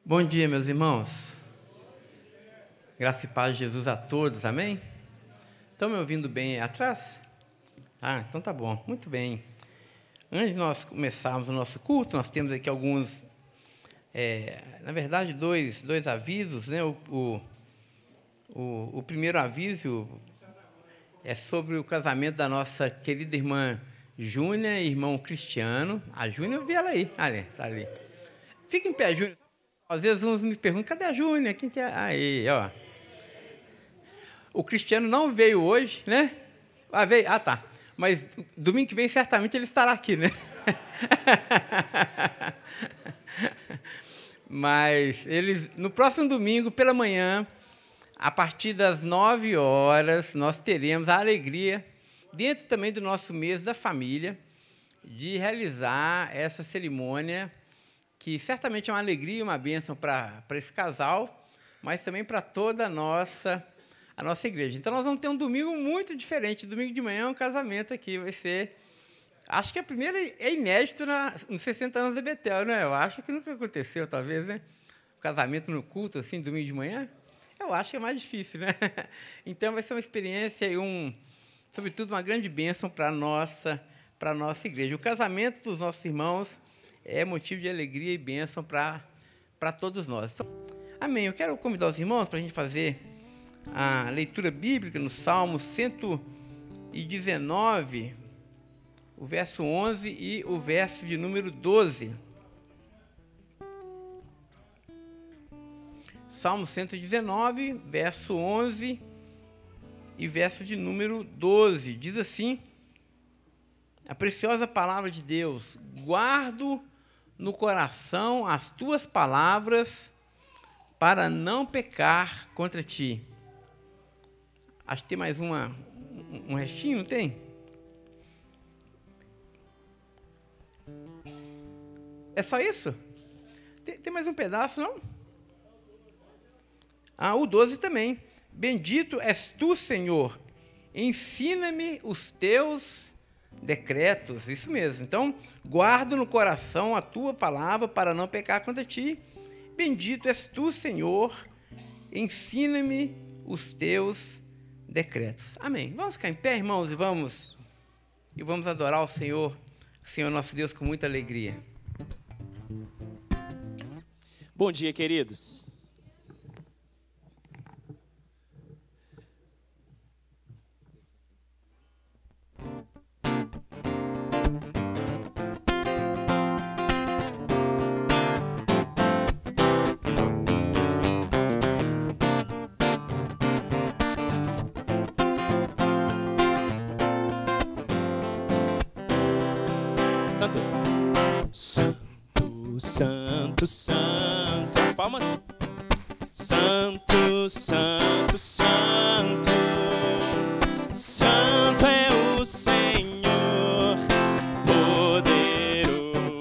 Bom dia, meus irmãos. Graça e paz de Jesus a todos, amém? Estão me ouvindo bem aí atrás? Ah, então tá bom, muito bem. Antes de nós começarmos o nosso culto, nós temos aqui alguns, na verdade, dois avisos, né? O primeiro aviso é sobre o casamento da nossa querida irmã Júnia e irmão Cristiano. A Júnia, eu vi ela aí, ali, tá ali. Fica em pé, Júnia. Às vezes uns me perguntam, cadê a Júnia? Quem que é? Aí, ó. O Cristiano não veio hoje, né? Ah, veio? Ah, tá. Mas domingo que vem, certamente, ele estará aqui, né? Mas eles, no próximo domingo, pela manhã, a partir das 9 horas, nós teremos a alegria, dentro também do nosso mês da família, de realizar essa cerimônia, que certamente é uma alegria e uma bênção para esse casal, mas também para toda a nossa igreja. Então, nós vamos ter um domingo muito diferente. Domingo de manhã é um casamento aqui, vai ser... Acho que a primeira é inédito nos 60 anos da Betel, né? Eu acho que nunca aconteceu, talvez, né? O casamento no culto, assim, domingo de manhã, eu acho que é mais difícil, né? Então, vai ser uma experiência e, sobretudo, uma grande bênção para a nossa igreja. O casamento dos nossos irmãos é motivo de alegria e bênção para todos nós. Então, amém. Eu quero convidar os irmãos para a gente fazer a leitura bíblica no Salmo 119, o verso 11 e o verso de número 12. Salmo 119, verso 11 e verso de número 12. Diz assim, a preciosa palavra de Deus: guardo no coração as tuas palavras para não pecar contra ti. Acho que tem mais um restinho, não tem? É só isso? Tem mais um pedaço, não? Ah, o 12 também. Bendito és tu, Senhor, ensina-me os teus decretos, isso mesmo. Então, guardo no coração a tua palavra para não pecar contra ti. Bendito és tu, Senhor, ensina-me os teus decretos. Amém. Vamos ficar em pé, irmãos, e vamos adorar o Senhor nosso Deus, com muita alegria. Bom dia, queridos. Santo, santo, as palmas. Santo, santo, santo, santo é o Senhor, poderoso,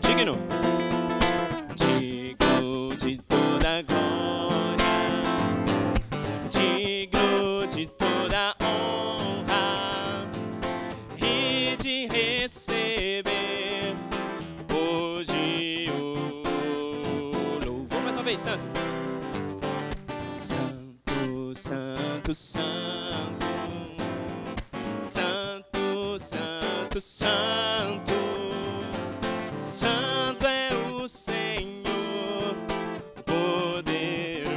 digno de toda glória, digno de toda honra e de receber santo, santo, santo, santo, santo, santo, santo, santo é o Senhor, poderoso,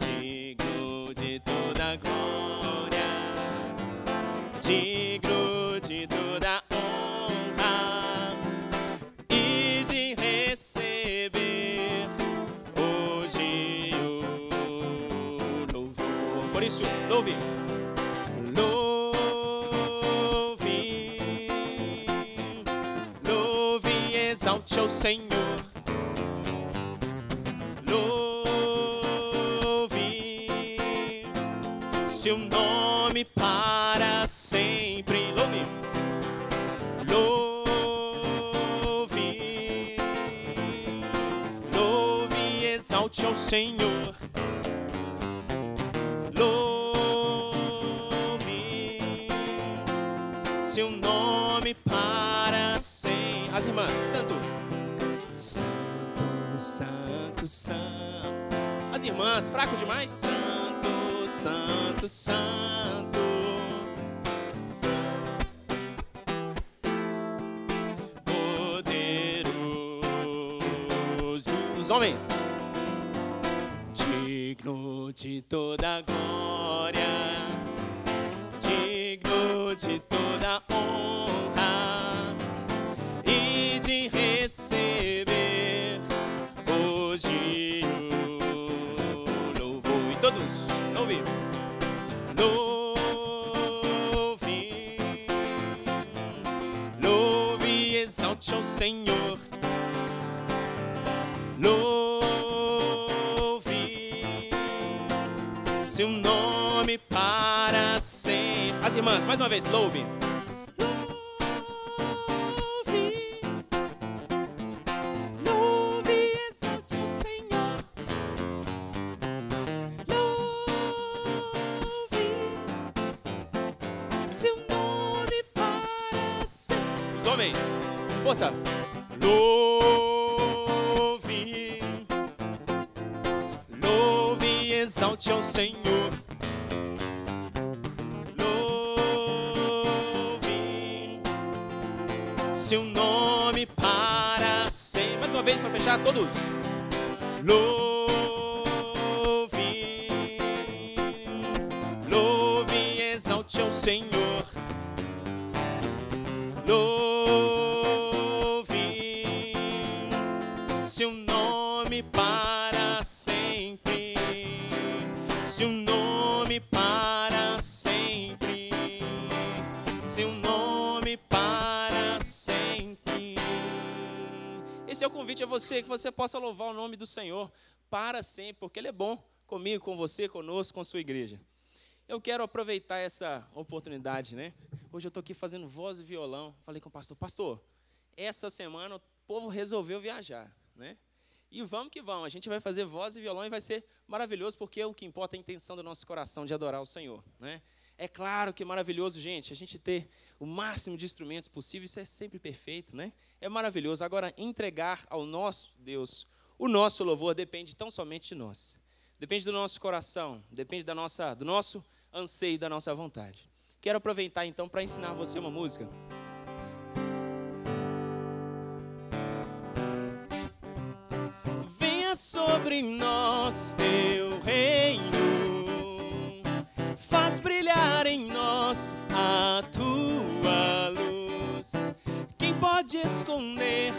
digno de toda glória, digno de toda louve, louve e exalte ao Senhor. Louve seu nome para sempre. Louve e exalte ao Senhor. seu nome para sempre. As irmãs, santo. Santo, santo, santo. As irmãs, fraco demais. Santo, santo, santo. Poderoso. Os homens. Digno de toda glória, digno de toda honra e de receber hoje o louvor. E todos, louve, louve, louve e exalte ao Senhor. Seu nome para sempre. As irmãs, mais uma vez, louve. Louve, louve e exalte o Senhor. Louve, seu nome para sempre. Os homens, força. Louve, louve e exalte ao Senhor. Seu nome para sempre. Mais uma vez para fechar, todos. Louve, louve e exalte ao Senhor. Louve, seu nome para sempre. Seu nome para sempre. Seu nome para sempre. Esse é o convite a você, que você possa louvar o nome do Senhor para sempre, porque Ele é bom comigo, com você, conosco, com a sua igreja. Eu quero aproveitar essa oportunidade, né? Hoje eu estou aqui fazendo voz e violão. Falei com o pastor, pastor, essa semana o povo resolveu viajar, né? E vamos que vamos, a gente vai fazer voz e violão e vai ser maravilhoso, porque o que importa é a intenção do nosso coração de adorar o Senhor, né? É claro que é maravilhoso, gente, a gente ter o máximo de instrumentos possível, isso é sempre perfeito, né? É maravilhoso. Agora, entregar ao nosso Deus o nosso louvor depende tão somente de nós. Depende do nosso coração, depende do nosso anseio, da nossa vontade. Quero aproveitar, então, para ensinar você uma música. Venha sobre nós teu reino, faz brilhar em nós a tua luz. Quem pode esconder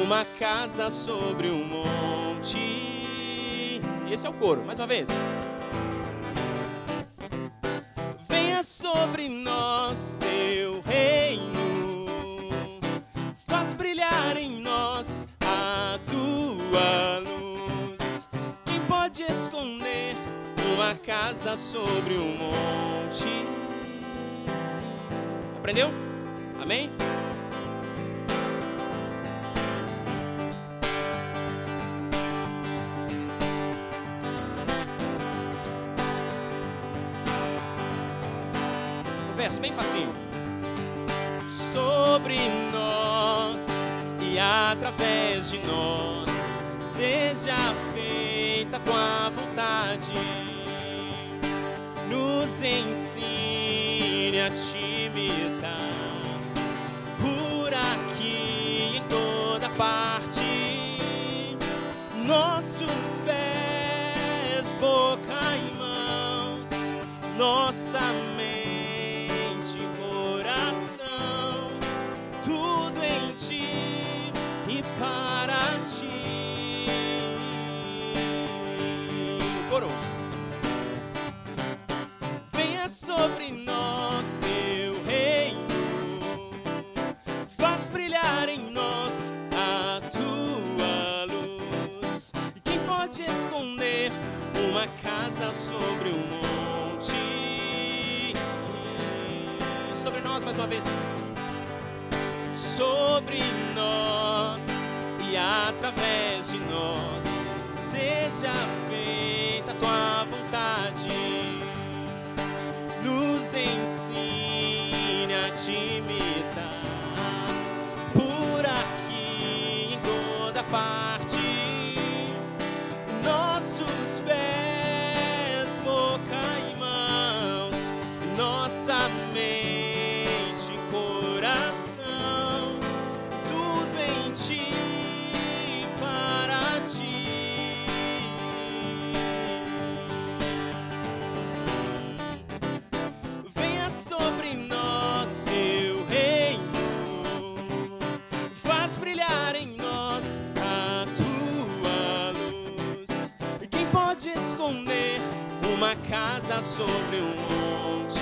uma casa sobre um monte? Esse é o coro, mais uma vez. Venha sobre nós teu reino, faz brilhar em nós a tua luz. Quem pode esconder uma casa sobre um monte? Aprendeu? Amém? O verso bem facinho. Sobre nós e através de nós seja feita com a vontade. Nos ensine a te imitar, por aqui em toda parte. Nossos pés, boca e mãos, nossa mente e coração, tudo em ti e para ti. Coro. Sobre nós teu reino, faz brilhar em nós a tua luz. E quem pode esconder uma casa sobre um monte? Sobre nós, mais uma vez. Sobre nós e através de nós seja feita a tua vontade. Nos ensine a te te imitar. Por aqui, em toda parte, nossos pés, boca e mãos, nossa mente, coração, tudo em ti, para ti. Venha sobre nós teu reino, faz brilhar em nós a tua luz. E quem pode esconder uma casa sobre um monte?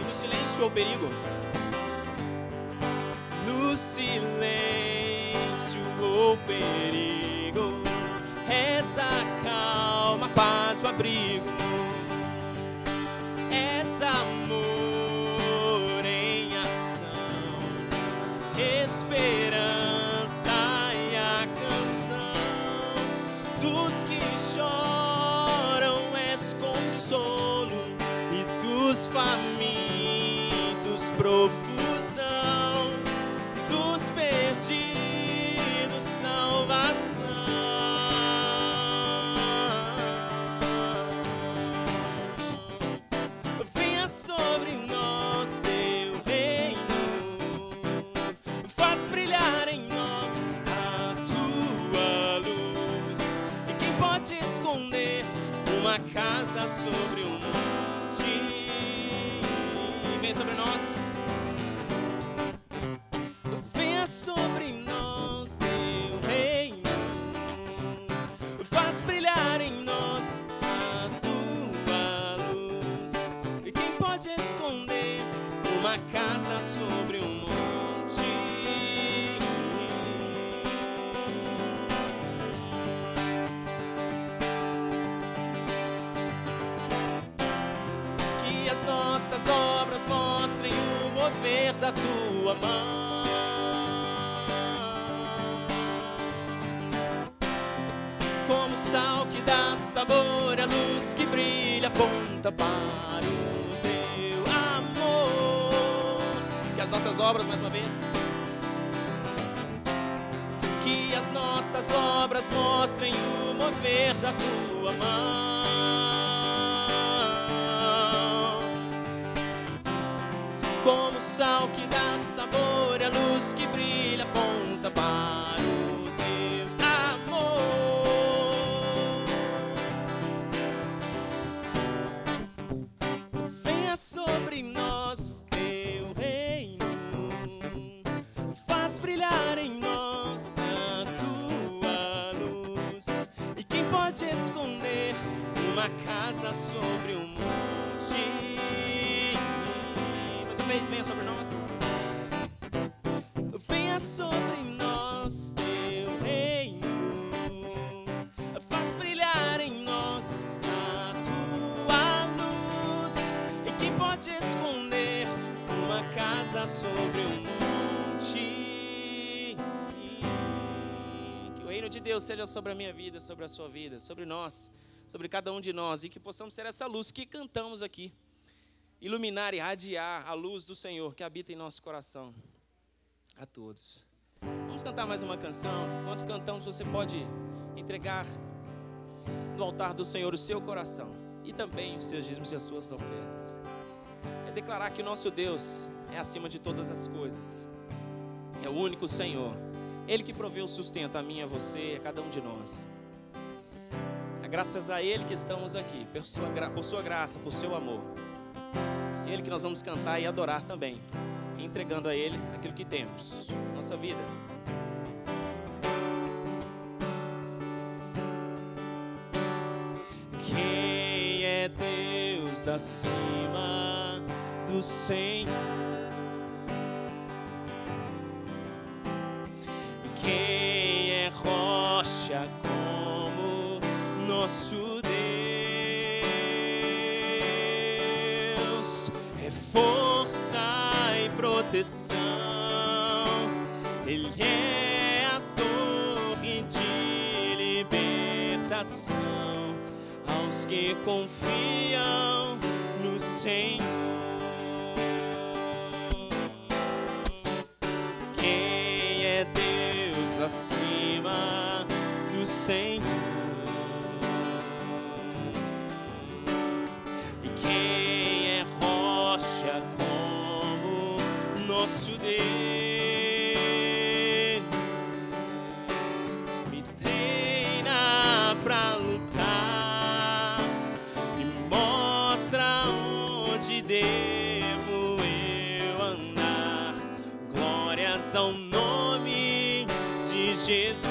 No silêncio ou perigo? No silêncio ou perigo, és a calma, a paz, o abrigo. És amor em ação, esperança e a canção dos que choram. És consolo e dos famintos profusão, dos perdidos salvação. Venha sobre nós teu reino, faz brilhar em nós a tua luz. E quem pode esconder uma casa sobre um monte? Vem sobre nós. Venha sobre nós teu reino, faz brilhar em nós a tua luz. E quem pode esconder uma casa sobre um monte? Que as nossas obras mostrem o mover da tua mão. Como o sal que dá sabor, a luz que brilha aponta para o teu amor. Que as nossas obras, mais uma vez, que as nossas obras mostrem o mover da tua mão. Como o sal que dá sabor, a luz que brilha aponta para o teu amor. Venha sobre nós teu reino, faz brilhar em nós a tua luz. E quem pode esconder uma casa sobre um monte? Mais uma vez, venha sobre nós. Venha sobre nós teu reino, faz brilhar em nós a tua luz. E quem pode esconder uma casa sobre um monte? Que o reino de Deus seja sobre a minha vida, sobre a sua vida, sobre nós, sobre cada um de nós, e que possamos ser essa luz que cantamos aqui, iluminar e irradiar a luz do Senhor que habita em nosso coração a todos. Vamos cantar mais uma canção. Enquanto cantamos, você pode entregar no altar do Senhor o seu coração e também os seus dízimos e as suas ofertas. É declarar que o nosso Deus é acima de todas as coisas, é o único Senhor, Ele que provê o sustento a mim, a você, a cada um de nós. É graças a Ele que estamos aqui, por sua graça, por seu amor. Ele que nós vamos cantar e adorar também, entregando a Ele aquilo que temos, nossa vida. Quem é Deus acima do Senhor? Quem é rocha como nosso Deus? É força e proteção, Ele é a torre de libertação aos que confiam no Senhor. acima do Senhor. E quem é rocha como nosso Deus? Me treina pra lutar e mostra onde devo eu andar. Glórias ao nome de Jesus.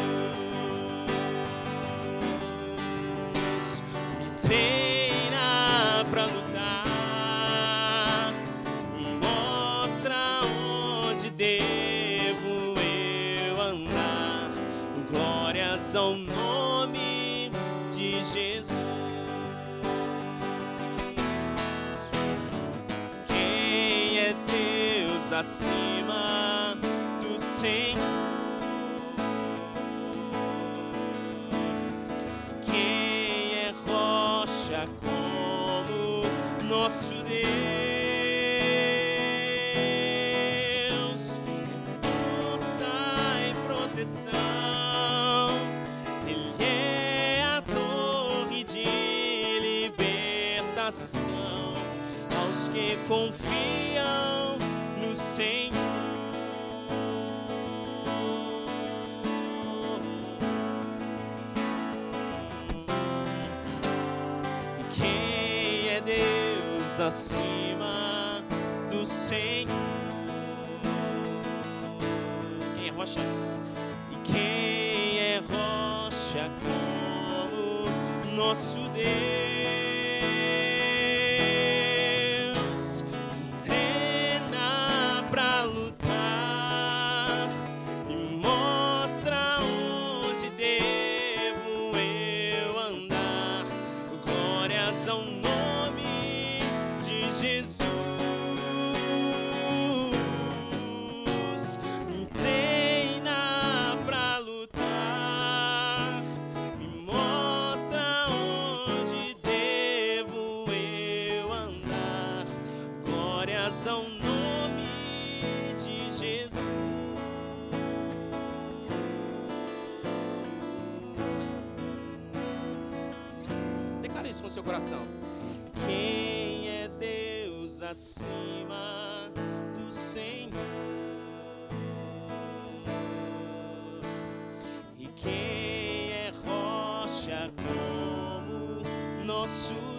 Me treina pra lutar, me mostra onde devo eu andar. Glórias ao nome de Jesus. Quem é Deus acima do Senhor? Quem é rocha como nosso Deus? É força e proteção, Ele é a torre de libertação aos que confiam no Senhor. E quem é Deus acima do Senhor? Quem é rocha? E quem é rocha como nosso Deus? Treina pra lutar e mostra onde devo eu andar. Glórias ao nome de Jesus. Me treina pra lutar, me mostra onde devo eu andar. Glórias ao nome de Jesus. Declara isso com seu coração. Quem é Deus acima do Senhor? E quem é rocha como nosso Deus?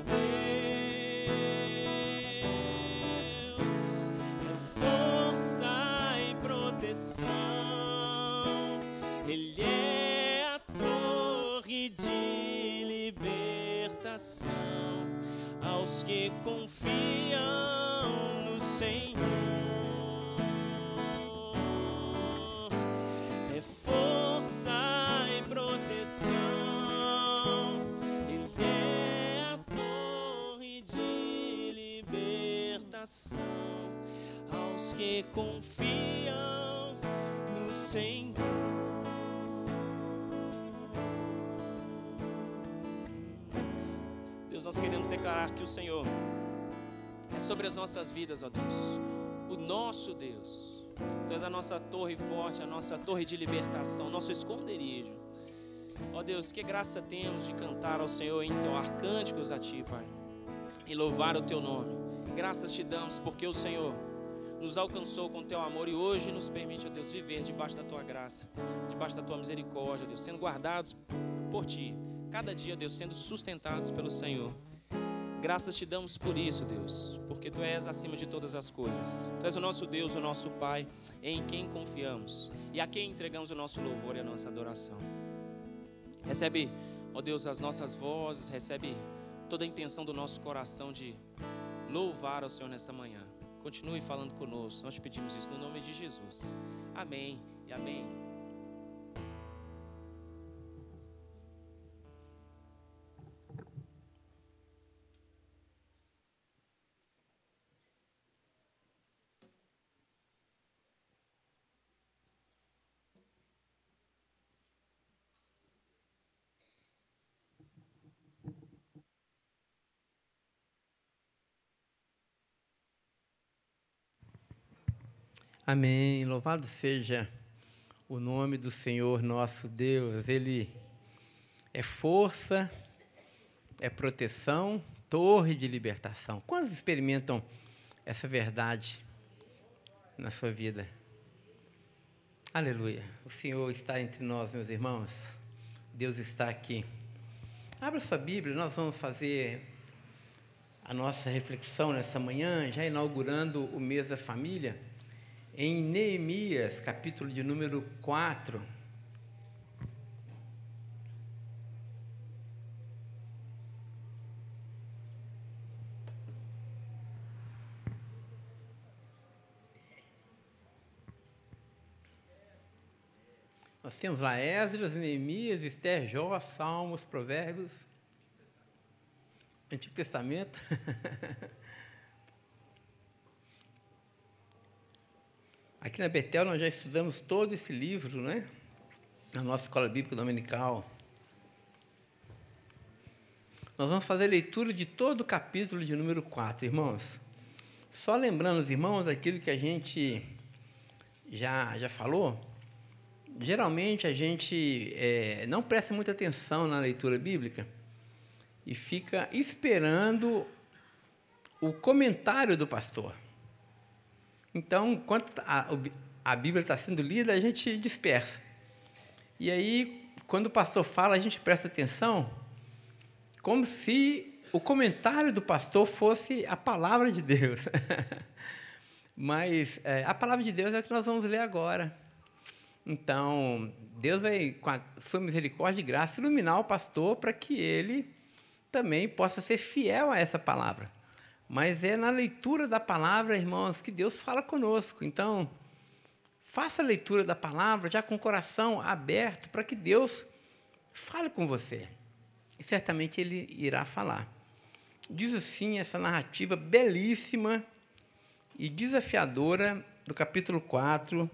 É força e proteção, Ele é a torre de libertação aos que confiam no Senhor. É força e proteção, Ele é a torre de libertação aos que confiam no Senhor. Deus, nós queremos declarar que o Senhor é sobre as nossas vidas, ó Deus, o nosso Deus. Tu és a nossa torre forte, a nossa torre de libertação, nosso esconderijo. Ó Deus, que graça temos de cantar ao Senhor em entoar cânticos a Ti, Pai, e louvar o Teu nome. Graças te damos porque o Senhor nos alcançou com Teu amor e hoje nos permite, ó Deus, viver debaixo da Tua graça, debaixo da Tua misericórdia, ó Deus, sendo guardados por Ti. Cada dia, Deus, sendo sustentados pelo Senhor. Graças te damos por isso, Deus, porque Tu és acima de todas as coisas. Tu és o nosso Deus, o nosso Pai, em quem confiamos e a quem entregamos o nosso louvor e a nossa adoração. Recebe, ó Deus, as nossas vozes, recebe toda a intenção do nosso coração de louvar ao Senhor nesta manhã. Continue falando conosco, nós te pedimos isso no nome de Jesus. Amém e amém. Amém. Louvado seja O nome do Senhor nosso Deus, Ele é força, é proteção, torre de libertação. Quantos experimentam essa verdade na sua vida? Aleluia. O Senhor está entre nós, meus irmãos. Deus está aqui. Abra sua Bíblia, nós vamos fazer a nossa reflexão nessa manhã, já inaugurando o mês da família, em Neemias, capítulo de número 4. Nós temos lá Esdras, Neemias, Esther, Jó, Salmos, Provérbios, Antigo Testamento. Aqui na Betel nós já estudamos todo esse livro, né? Na nossa escola bíblica dominical. Nós vamos fazer a leitura de todo o capítulo de número 4, irmãos. Só lembrando os irmãos aquilo que a gente já falou. Geralmente a gente não presta muita atenção na leitura bíblica e fica esperando o comentário do pastor. Então, enquanto a Bíblia está sendo lida, a gente dispersa. E aí, quando o pastor fala, a gente presta atenção, como se o comentário do pastor fosse a palavra de Deus. Mas a palavra de Deus é o que nós vamos ler agora. Então, Deus vai, com a sua misericórdia e graça, iluminar o pastor para que ele também possa ser fiel a essa palavra. Mas é na leitura da palavra, irmãos, que Deus fala conosco. Então, faça a leitura da palavra já com o coração aberto para que Deus fale com você. E certamente Ele irá falar. Diz assim essa narrativa belíssima e desafiadora do capítulo 4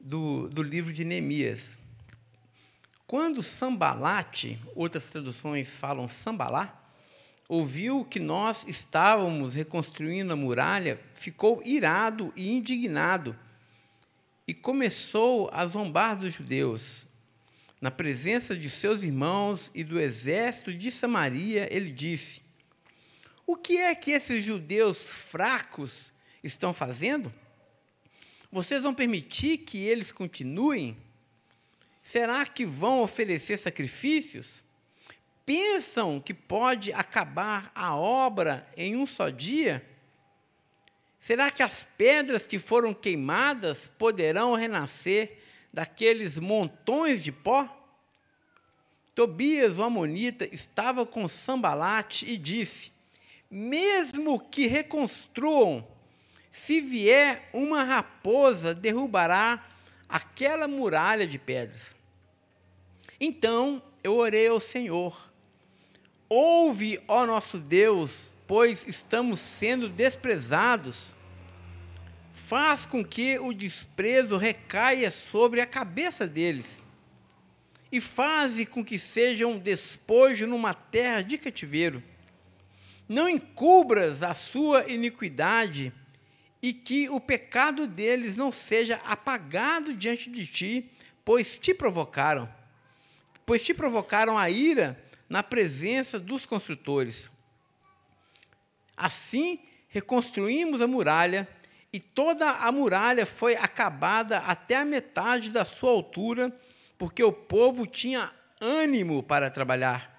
do livro de Neemias. Quando Sambalate, outras traduções falam Sambalá, ouviu que nós estávamos reconstruindo a muralha, ficou irado e indignado e começou a zombar dos judeus. Na presença de seus irmãos e do exército de Samaria, ele disse: o que é que esses judeus fracos estão fazendo? Vocês vão permitir que eles continuem? Será que vão oferecer sacrifícios? Pensam que pode acabar a obra em um só dia? Será que as pedras que foram queimadas poderão renascer daqueles montões de pó? Tobias, o amonita, estava com Sambalate e disse: mesmo que reconstruam, se vier uma raposa, derrubará aquela muralha de pedras. Então eu orei ao Senhor: ouve, ó nosso Deus, pois estamos sendo desprezados. Faz com que o desprezo recaia sobre a cabeça deles, e faze com que sejam despojo numa terra de cativeiro. Não encubras a sua iniquidade, e que o pecado deles não seja apagado diante de ti, pois te provocaram a ira na presença dos construtores. Assim, reconstruímos a muralha, e toda a muralha foi acabada até a metade da sua altura, porque o povo tinha ânimo para trabalhar.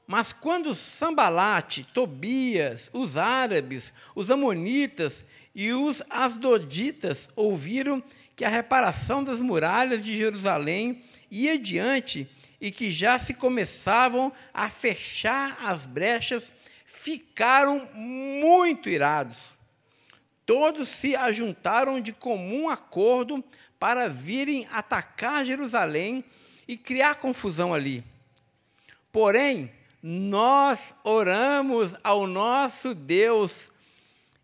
Mas quando Sambalate, Tobias, os árabes, os amonitas e os asdoditas ouviram que a reparação das muralhas de Jerusalém ia adiante e que já se começavam a fechar as brechas, ficaram muito irados. Todos se ajuntaram de comum acordo para virem atacar Jerusalém e criar confusão ali. Porém, nós oramos ao nosso Deus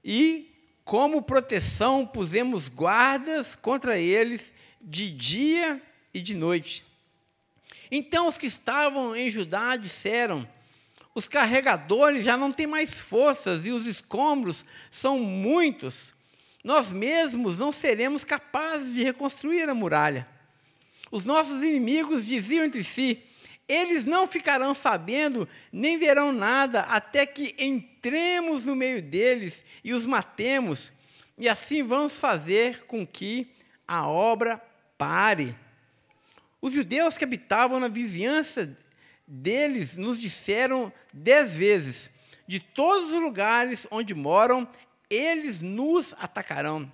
e, como proteção, pusemos guardas contra eles de dia e de noite. Então os que estavam em Judá disseram: os carregadores já não têm mais forças e os escombros são muitos. nós mesmos não seremos capazes de reconstruir a muralha. Os nossos inimigos diziam entre si: eles não ficarão sabendo, nem verão nada, até que entremos no meio deles e os matemos, e assim vamos fazer com que a obra pare. Os judeus que habitavam na vizinhança deles nos disseram 10 vezes: de todos os lugares onde moram, eles nos atacarão.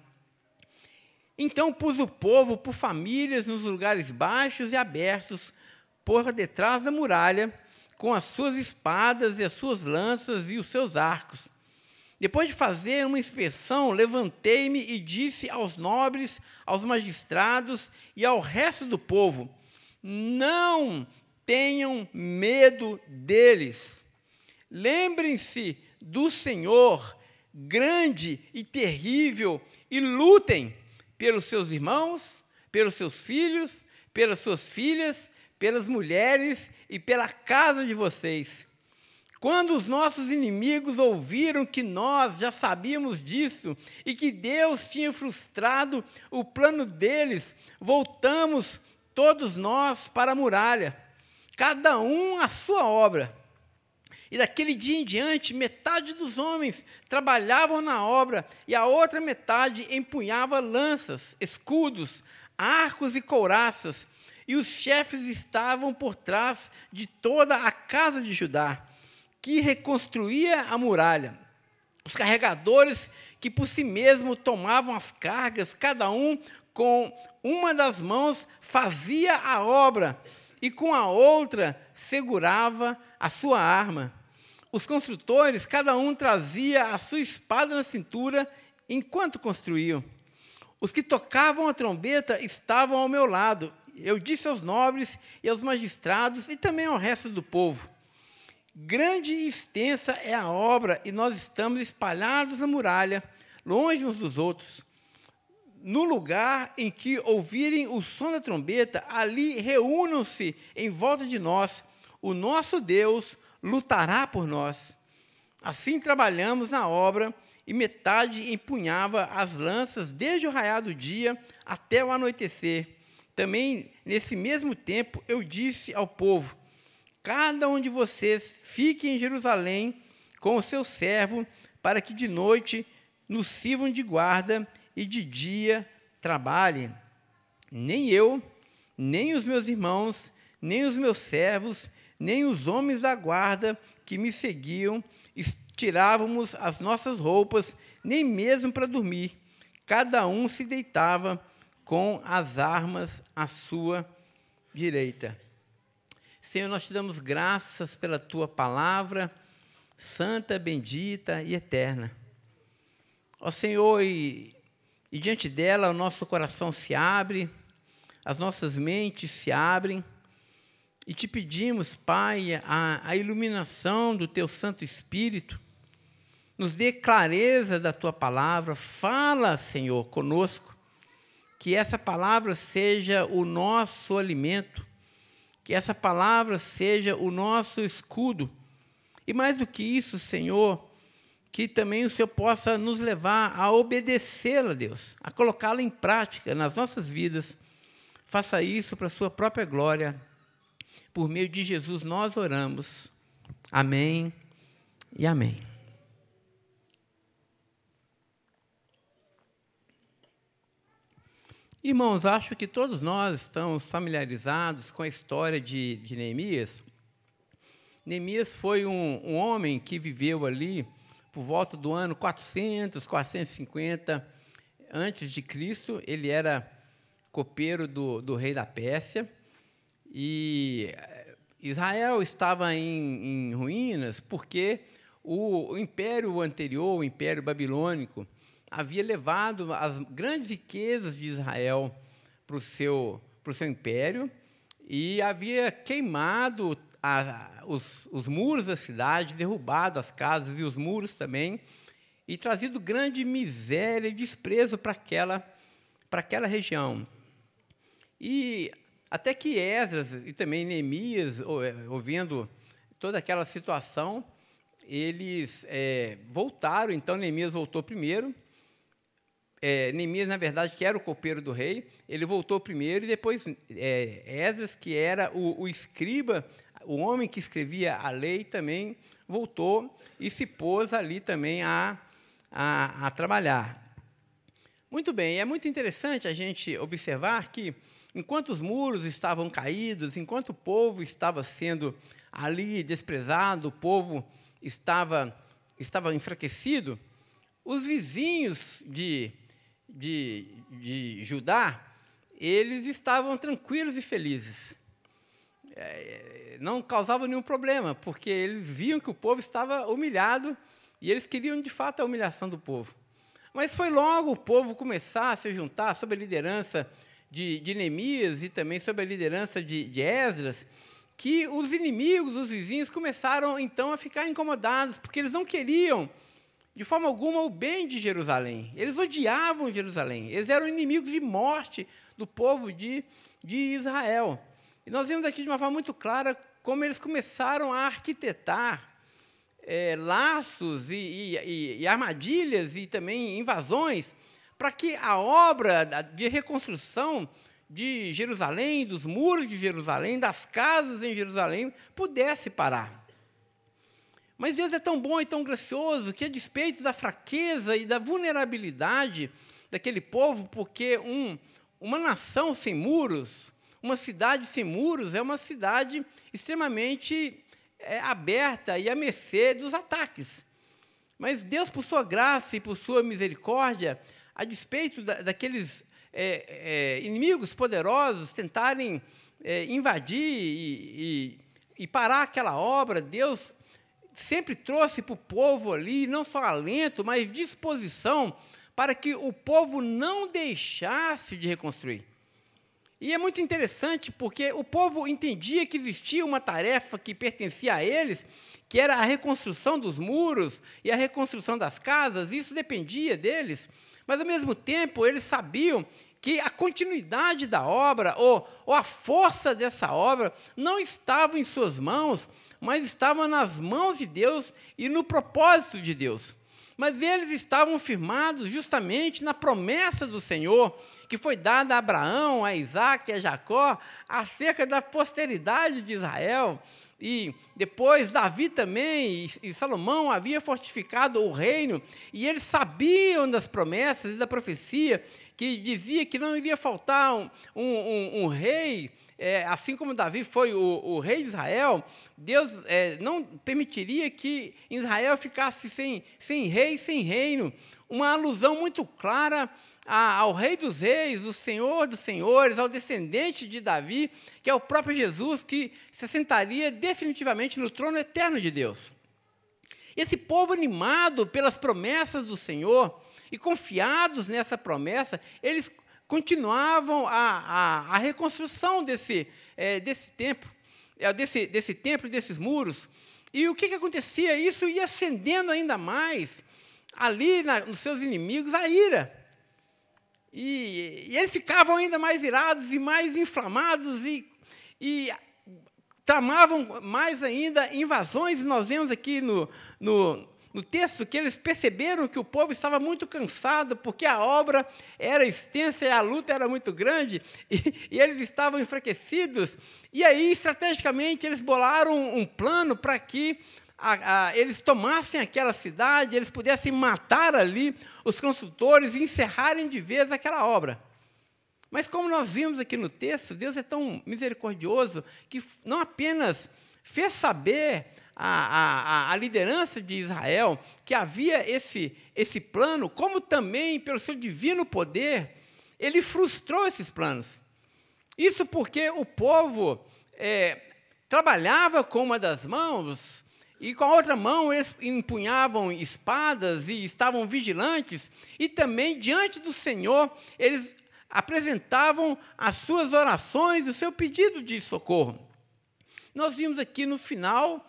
Então pus o povo por famílias nos lugares baixos e abertos, por detrás da muralha, com as suas espadas e as suas lanças e os seus arcos. Depois de fazer uma inspeção, levantei-me e disse aos nobres, aos magistrados e ao resto do povo: não tenham medo deles. Lembrem-se do Senhor, grande e terrível, e lutem pelos seus irmãos, pelos seus filhos, pelas suas filhas, pelas mulheres e pela casa de vocês. Quando os nossos inimigos ouviram que nós já sabíamos disso e que Deus tinha frustrado o plano deles, voltamos todos nós para a muralha, cada um à sua obra. E daquele dia em diante, metade dos homens trabalhavam na obra e a outra metade empunhava lanças, escudos, arcos e couraças. E os chefes estavam por trás de toda a casa de Judá, que reconstruía a muralha. Os carregadores que por si mesmo tomavam as cargas, cada um com uma das mãos fazia a obra e com a outra segurava a sua arma. Os construtores, cada um trazia a sua espada na cintura enquanto construíam. Os que tocavam a trombeta estavam ao meu lado. Eu disse aos nobres e aos magistrados e também ao resto do povo: grande e extensa é a obra e nós estamos espalhados na muralha, longe uns dos outros. No lugar em que ouvirem o som da trombeta, ali reúnam-se em volta de nós. O nosso Deus lutará por nós. Assim trabalhamos na obra, e metade empunhava as lanças desde o raiar do dia até o anoitecer. Também, nesse mesmo tempo, eu disse ao povo: cada um de vocês fique em Jerusalém com o seu servo, para que de noite nos sirvam de guarda e de dia trabalhem. Nem eu, nem os meus irmãos, nem os meus servos, nem os homens da guarda que me seguiam tirávamos as nossas roupas, nem mesmo para dormir. Cada um se deitava com as armas à sua direita. Senhor, nós te damos graças pela tua palavra, santa, bendita e eterna. Ó Senhor, e diante dela o nosso coração se abre, as nossas mentes se abrem, e te pedimos, Pai, a iluminação do teu Santo Espírito. Nos dê clareza da tua palavra. Fala, Senhor, conosco. Que essa palavra seja o nosso alimento. Que essa palavra seja o nosso escudo. E mais do que isso, Senhor, que também o Senhor possa nos levar a obedecê-la, Deus, a colocá-la em prática nas nossas vidas. Faça isso para a sua própria glória. Por meio de Jesus nós oramos. Amém e amém. Irmãos, acho que todos nós estamos familiarizados com a história de Neemias. Neemias foi um homem que viveu ali por volta do ano 400, 450 antes de Cristo. Ele era copeiro do rei da Pérsia. E Israel estava em ruínas porque o império anterior, o Império Babilônico, havia levado as grandes riquezas de Israel para o seu império e havia queimado os muros da cidade, derrubado as casas e os muros também, e trazido grande miséria e desprezo para aquela região. E até que Esdras e também Neemias, ouvindo toda aquela situação, eles voltaram. Então, Neemias voltou primeiro, Neemias, na verdade, que era o copeiro do rei, ele voltou primeiro, e depois Esdras, que era o escriba, o homem que escrevia a lei, também voltou e se pôs ali também a trabalhar. Muito bem, é muito interessante a gente observar que, enquanto os muros estavam caídos, enquanto o povo estava sendo ali desprezado, o povo estava enfraquecido, os vizinhos de Judá, eles estavam tranquilos e felizes. Não causavam nenhum problema, porque eles viam que o povo estava humilhado e eles queriam, de fato, a humilhação do povo. Mas foi logo o povo começar a se juntar sob a liderança de Neemias e também sob a liderança de Esdras, que os inimigos, os vizinhos, começaram, então, a ficar incomodados, porque eles não queriam, de forma alguma, o bem de Jerusalém. Eles odiavam Jerusalém. Eles eram inimigos de morte do povo de Israel. E nós vemos aqui de uma forma muito clara como eles começaram a arquitetar laços e armadilhas e também invasões para que a obra de reconstrução de Jerusalém, dos muros de Jerusalém, das casas em Jerusalém, pudesse parar. Mas Deus é tão bom e tão gracioso que, a despeito da fraqueza e da vulnerabilidade daquele povo, porque uma nação sem muros, uma cidade sem muros, é uma cidade extremamente aberta e à mercê dos ataques. Mas Deus, por sua graça e por sua misericórdia, a despeito daqueles inimigos poderosos tentarem invadir e parar aquela obra, Deus sempre trouxe para o povo ali, não só alento, mas disposição para que o povo não deixasse de reconstruir. E é muito interessante porque o povo entendia que existia uma tarefa que pertencia a eles, que era a reconstrução dos muros e a reconstrução das casas, isso dependia deles, mas, ao mesmo tempo, eles sabiam que a continuidade da obra, ou a força dessa obra, não estava em suas mãos, mas estava nas mãos de Deus e no propósito de Deus. Mas eles estavam firmados justamente na promessa do Senhor, que foi dada a Abraão, a Isaac e a Jacó, acerca da posteridade de Israel. E depois Davi também e Salomão havia fortificado o reino, e eles sabiam das promessas e da profecia, que dizia que não iria faltar um rei, assim como Davi foi o rei de Israel. Deus não permitiria que Israel ficasse sem rei, sem reino. Uma alusão muito clara ao Rei dos Reis, o Senhor dos Senhores, ao descendente de Davi, que é o próprio Jesus, que se assentaria definitivamente no trono eterno de Deus. Esse povo, animado pelas promessas do Senhor e confiados nessa promessa, eles continuavam a reconstrução desse templo e desses muros. E o que acontecia? Isso ia acendendo ainda mais ali nos seus inimigos a ira. E eles ficavam ainda mais irados e mais inflamados e tramavam mais ainda invasões. E nós vemos aqui no texto que eles perceberam que o povo estava muito cansado, porque a obra era extensa e a luta era muito grande, e eles estavam enfraquecidos. E aí, estrategicamente, eles bolaram um plano para que eles tomassem aquela cidade, eles pudessem matar ali os construtores e encerrarem de vez aquela obra. Mas, como nós vimos aqui no texto, Deus é tão misericordioso que não apenas fez saber a liderança de Israel que havia esse plano, como também, pelo seu divino poder, ele frustrou esses planos. Isso porque o povo trabalhava com uma das mãos, e com a outra mão eles empunhavam espadas e estavam vigilantes, e também, diante do Senhor, eles apresentavam as suas orações, o seu pedido de socorro. Nós vimos aqui no final,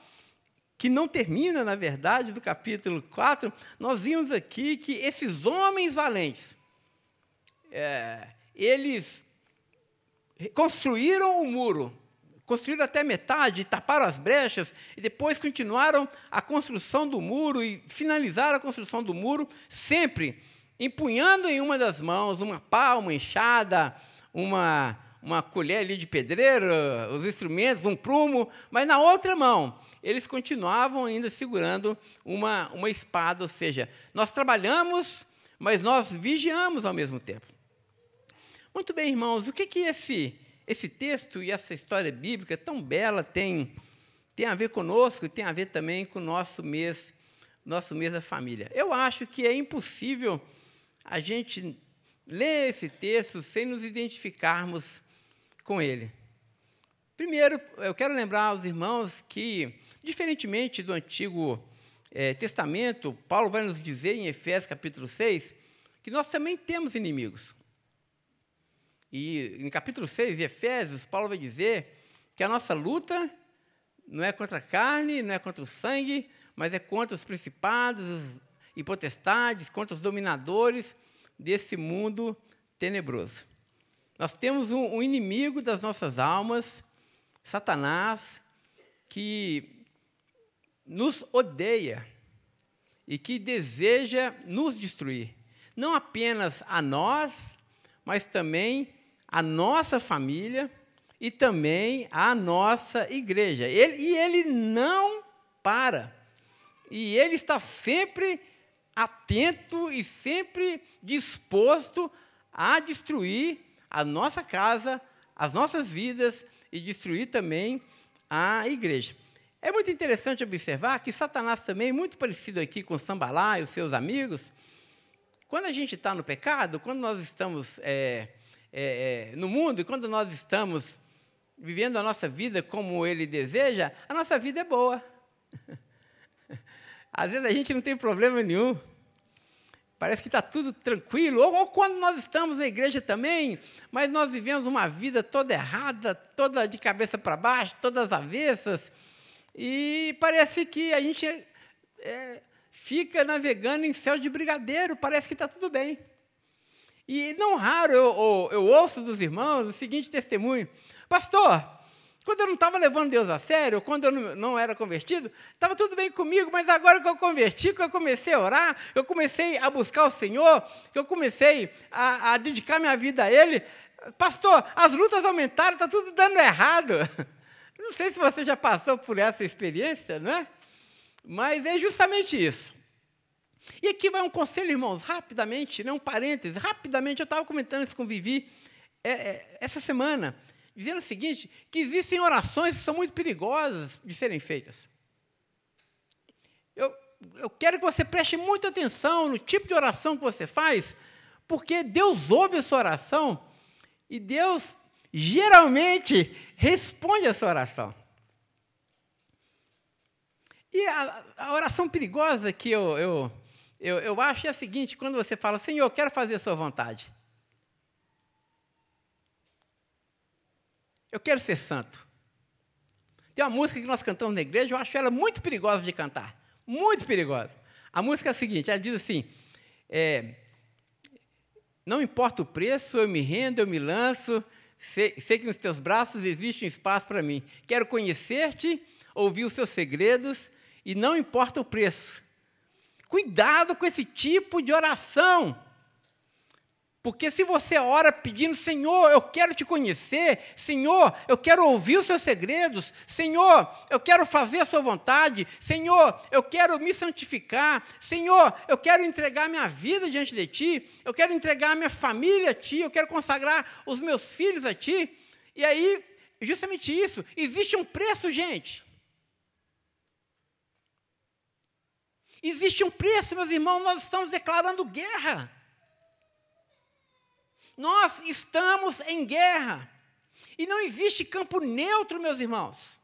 que não termina, na verdade, do capítulo 4, nós vimos aqui que esses homens valentes, eles construíram o muro, construíram até metade, taparam as brechas, e depois continuaram a construção do muro e finalizaram a construção do muro, sempre empunhando em uma das mãos uma pá, uma enxada, uma colher ali de pedreiro, os instrumentos, um prumo, mas na outra mão eles continuavam ainda segurando uma espada, ou seja, nós trabalhamos, mas nós vigiamos ao mesmo tempo. Muito bem, irmãos, o que esse texto e essa história bíblica tão bela tem a ver conosco e tem a ver também com o nosso mês da família? Eu acho que é impossível a gente ler esse texto sem nos identificarmos com ele. Primeiro, eu quero lembrar aos irmãos que, diferentemente do Antigo Testamento, Paulo vai nos dizer em Efésios capítulo 6, que nós também temos inimigos. E em capítulo 6 de Efésios, Paulo vai dizer que a nossa luta não é contra a carne, não é contra o sangue, mas é contra os principados e potestades, contra os dominadores desse mundo tenebroso. Nós temos um inimigo das nossas almas, Satanás, que nos odeia e que deseja nos destruir. Não apenas a nós, mas também a nossa família e também a nossa igreja. Ele não para. E ele está sempre atento e sempre disposto a destruir a nossa casa, as nossas vidas e destruir também a igreja. É muito interessante observar que Satanás também, muito parecido aqui com Sambalá e os seus amigos, quando a gente está no pecado, quando nós estamos no mundo e quando nós estamos vivendo a nossa vida como ele deseja, a nossa vida é boa. Às vezes a gente não tem problema nenhum. Parece que está tudo tranquilo. Ou quando nós estamos na igreja também, mas nós vivemos uma vida toda errada, toda de cabeça para baixo, todas avessas, e parece que a gente fica navegando em céu de brigadeiro, parece que está tudo bem. E não raro eu ouço dos irmãos o seguinte testemunho: pastor, quando eu não estava levando Deus a sério, quando eu não era convertido, estava tudo bem comigo, mas agora que eu converti, que eu comecei a orar, eu comecei a buscar o Senhor, que eu comecei a dedicar minha vida a Ele, pastor, as lutas aumentaram, está tudo dando errado. Não sei se você já passou por essa experiência, não é? Mas é justamente isso. E aqui vai um conselho, irmãos, rapidamente, um parêntese, rapidamente, eu estava comentando isso com o Vivi essa semana, dizendo o seguinte, que existem orações que são muito perigosas de serem feitas. Eu quero que você preste muita atenção no tipo de oração que você faz, porque Deus ouve a sua oração e Deus geralmente responde a sua oração. E a oração perigosa que eu acho é a seguinte: quando você fala, Senhor, eu quero fazer a sua vontade. Eu quero ser santo. Tem uma música que nós cantamos na igreja, eu acho ela muito perigosa de cantar. Muito perigosa. A música é a seguinte, ela diz assim, não importa o preço, eu me rendo, eu me lanço, sei que nos teus braços existe um espaço para mim. Quero conhecer-te, ouvir os seus segredos, e não importa o preço. Cuidado com esse tipo de oração. Porque se você ora pedindo, Senhor, eu quero te conhecer, Senhor, eu quero ouvir os seus segredos, Senhor, eu quero fazer a sua vontade, Senhor, eu quero me santificar, Senhor, eu quero entregar minha vida diante de Ti, eu quero entregar minha família a Ti, eu quero consagrar os meus filhos a Ti. E aí, justamente isso, existe um preço, gente. Existe um preço, meus irmãos, nós estamos declarando guerra. Nós estamos em guerra. E não existe campo neutro, meus irmãos.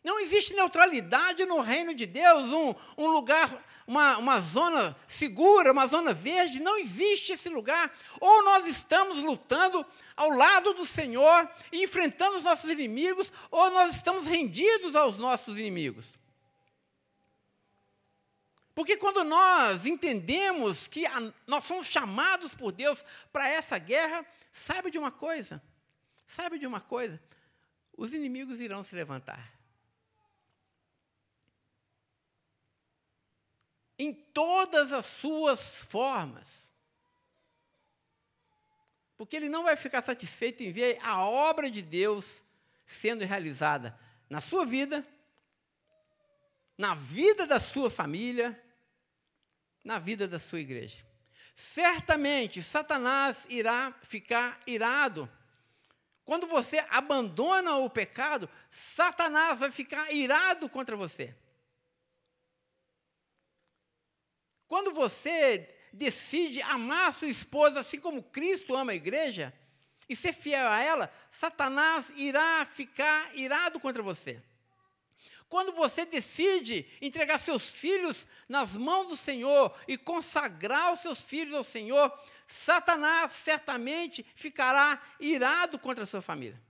Não existe neutralidade no reino de Deus, um lugar, uma zona segura, uma zona verde. Não existe esse lugar. Ou nós estamos lutando ao lado do Senhor e enfrentando os nossos inimigos, ou nós estamos rendidos aos nossos inimigos. Porque quando nós entendemos que nós somos chamados por Deus para essa guerra, saiba de uma coisa, os inimigos irão se levantar. em todas as suas formas. Porque ele não vai ficar satisfeito em ver a obra de Deus sendo realizada na sua vida, na vida da sua família, na vida da sua igreja. Certamente, Satanás irá ficar irado. Quando você abandona o pecado, Satanás vai ficar irado contra você. Quando você decide amar a sua esposa assim como Cristo ama a igreja, e ser fiel a ela, Satanás irá ficar irado contra você. Quando você decide entregar seus filhos nas mãos do Senhor e consagrar os seus filhos ao Senhor, Satanás certamente ficará irado contra a sua família.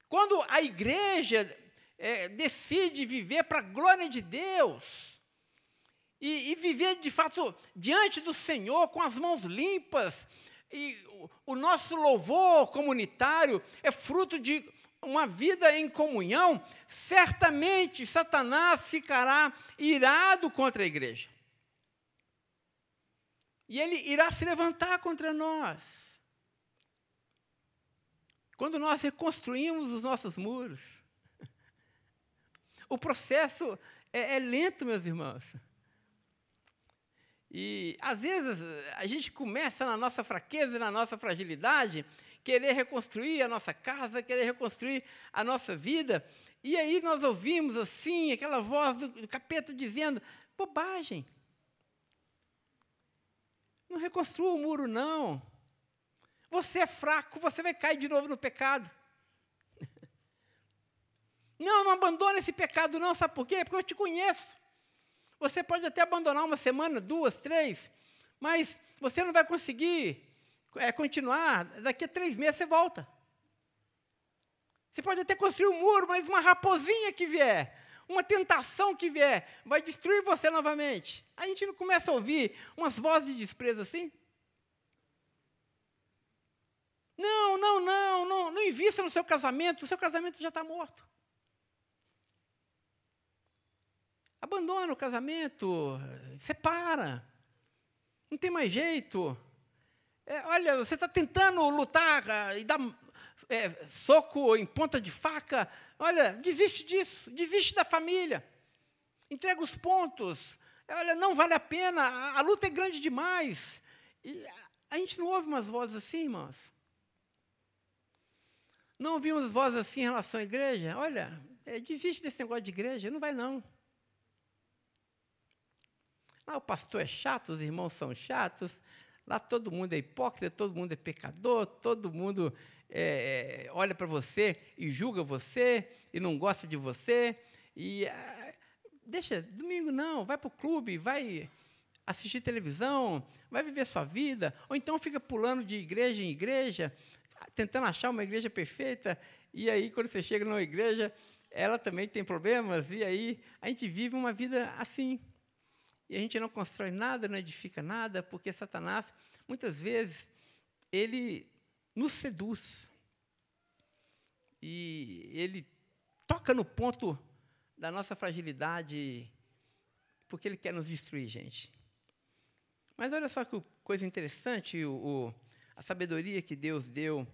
Quando a igreja decide viver para a glória de Deus, e viver, de fato, diante do Senhor, com as mãos limpas, e o nosso louvor comunitário é fruto de uma vida em comunhão, certamente Satanás ficará irado contra a igreja. E ele irá se levantar contra nós. Quando nós reconstruímos os nossos muros, o processo é lento, meus irmãos. E, às vezes, a gente começa na nossa fraqueza, na nossa fragilidade, querer reconstruir a nossa casa, querer reconstruir a nossa vida, e aí nós ouvimos, assim, aquela voz do capeta dizendo, bobagem. Não reconstrua o muro, não. Você é fraco, você vai cair de novo no pecado. Não abandone esse pecado, não, sabe por quê? Porque eu te conheço. Você pode até abandonar uma semana, 2, 3, mas você não vai conseguir continuar. Daqui a 3 meses você volta. Você pode até construir um muro, mas uma raposinha que vier, uma tentação que vier, vai destruir você novamente. A gente não começa a ouvir umas vozes de desprezo assim? Não invista no seu casamento, o seu casamento já está morto. Abandona o casamento, separa, não tem mais jeito. Olha, você está tentando lutar e dar soco em ponta de faca, olha, desiste disso, desiste da família, entrega os pontos, olha, não vale a pena, a luta é grande demais. E a gente não ouve umas vozes assim, irmãos? Não ouvimos vozes assim em relação à igreja? Olha, desiste desse negócio de igreja, não vai não. Lá o pastor é chato, os irmãos são chatos, lá todo mundo é hipócrita, todo mundo é pecador, todo mundo olha para você e julga você, e não gosta de você, e deixa, domingo não, vai para o clube, vai assistir televisão, vai viver sua vida, ou então fica pulando de igreja em igreja, tentando achar uma igreja perfeita, e aí quando você chega numa igreja, ela também tem problemas, e aí a gente vive uma vida assim. E a gente não constrói nada, não edifica nada, porque Satanás, muitas vezes, ele nos seduz. E ele toca no ponto da nossa fragilidade, porque ele quer nos destruir, gente. Mas olha só que coisa interessante, a sabedoria que Deus deu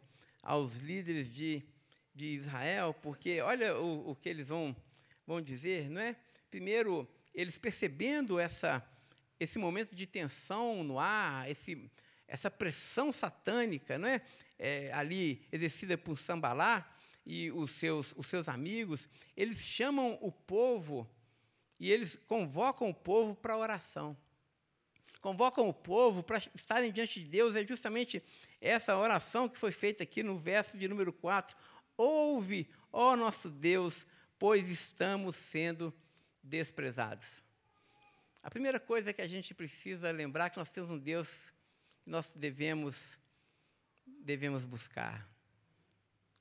aos líderes de Israel, porque olha o que eles vão dizer, não é? Primeiro, eles percebendo esse momento de tensão no ar, essa pressão satânica, não é? Ali exercida por Sambalá e os seus amigos, eles chamam o povo e eles convocam o povo para a oração. Convocam o povo para estarem diante de Deus, é justamente essa oração que foi feita aqui no verso de número 4. Ouve, ó nosso Deus, pois estamos sendo desprezados. A primeira coisa que a gente precisa lembrar é que nós temos um Deus que nós devemos buscar.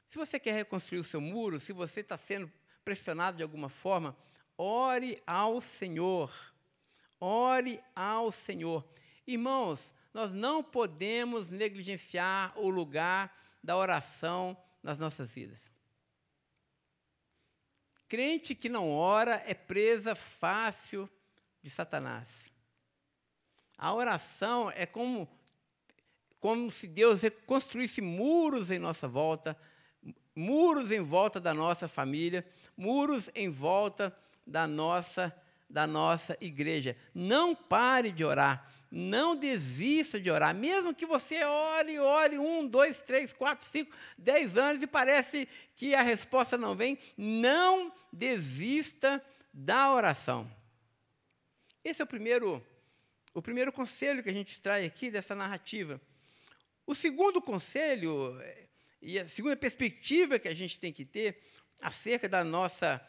Se você quer reconstruir o seu muro, se você está sendo pressionado de alguma forma, ore ao Senhor. Ore ao Senhor. Irmãos, nós não podemos negligenciar o lugar da oração nas nossas vidas. Crente que não ora é presa fácil de Satanás. A oração é como se Deus reconstruísse muros em nossa volta, muros em volta da nossa família, muros em volta da nossa igreja. Não pare de orar, não desista de orar, mesmo que você ore 1, 2, 3, 4, 5, 10 anos e parece que a resposta não vem, não desista da oração. Esse é o primeiro conselho que a gente extrai aqui dessa narrativa. O segundo conselho, e a segunda perspectiva que a gente tem que ter acerca da nossa